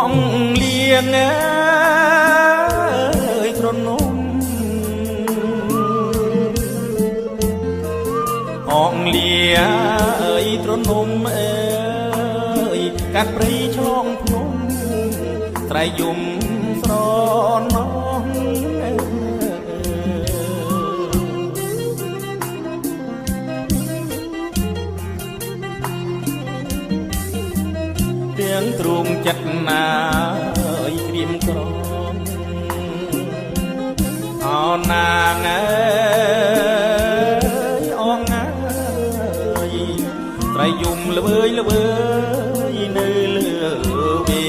ងលៀងអើយត្រនំអងលៀអើយត្រនំអើយកាត់ព្រៃឆ្លងភ្នំត្រៃយំស្រណងទាំងទ្រូងចិត្តណាយក្រៀមក្រំអោណាងអើយអងអើយត្រៃយំល្វើយល្វើយនៅលើវា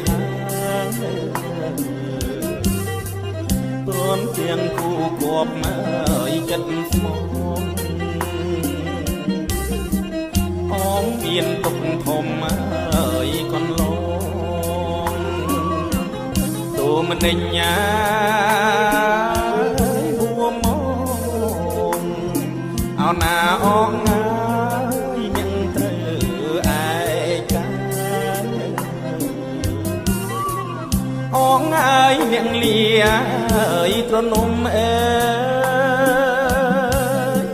ហាងព្រមទាំងគូគប់អើយចិត្តស្មងអងមានទុកធំអើយកន្លងទូមនិញ្ញាហួមកអោណាអងណាយនឹងត្រូវឯកាអងអើយអ្នកលាអើយត្រនំអើយ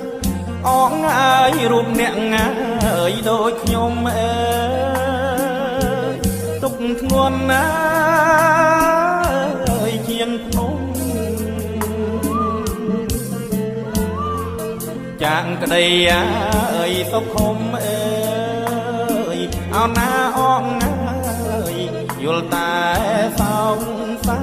អងអើយរូបអ្នកងាអើយដូចខ្ញុំអើយទុកធ្ងន់ណាអើយជាងភ្នំចាងក្តីអើយសុខុមអើយអោណាអងណាយយល់តែសោកសៅ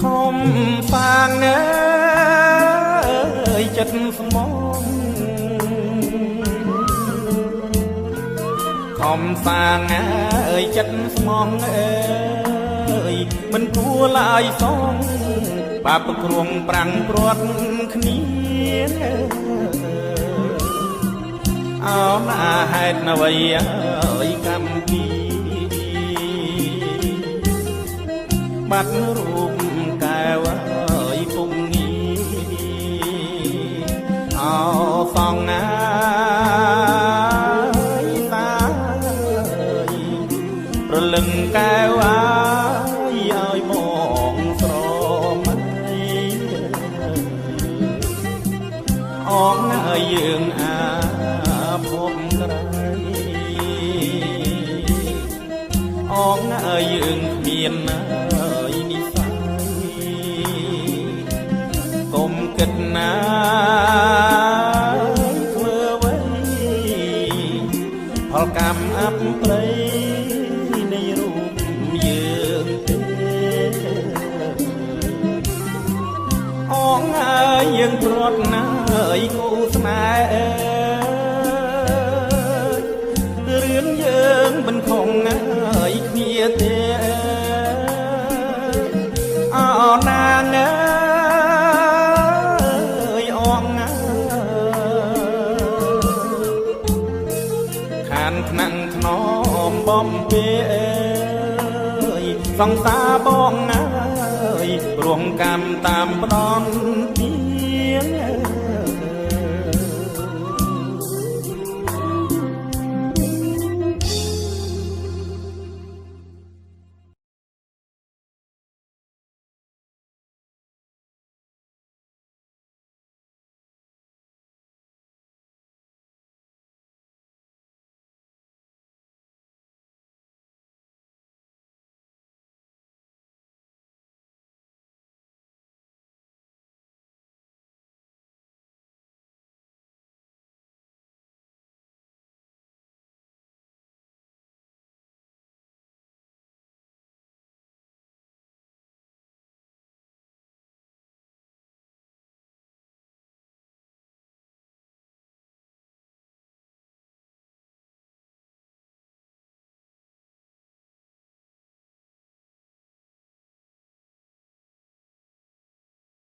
ខំសាងអើយចិត្តស្មងខំសាងអើយចិត្តស្មងអើយមិនគួរឡើយសងបាបគ្រងប្រាំងព្រាត់គ្នាអោណាហេតុអ្វីអើយកម្មពីបាត់រូបកែវអើយពុំងាអោសងណាយតាយប្រលឹងកែវអើយឲ្យមកស្រមៃអងឲ្យយើងអាភពក្រៃអងឲ្យយើងមានកុំគិតណាធ្វើអ្វីផលកម្មអបព្រៃនៃរូបយើងទេអងហើយយើងព្រាត់ណាយគូស្នេហ៍រឿងយើងមិនខំហើយគ្នាទេអោណាងថ្នាក់ថ្នមបំពេអើយសង្សារបងអើយរងកម្មតាមផ្ដន់ទី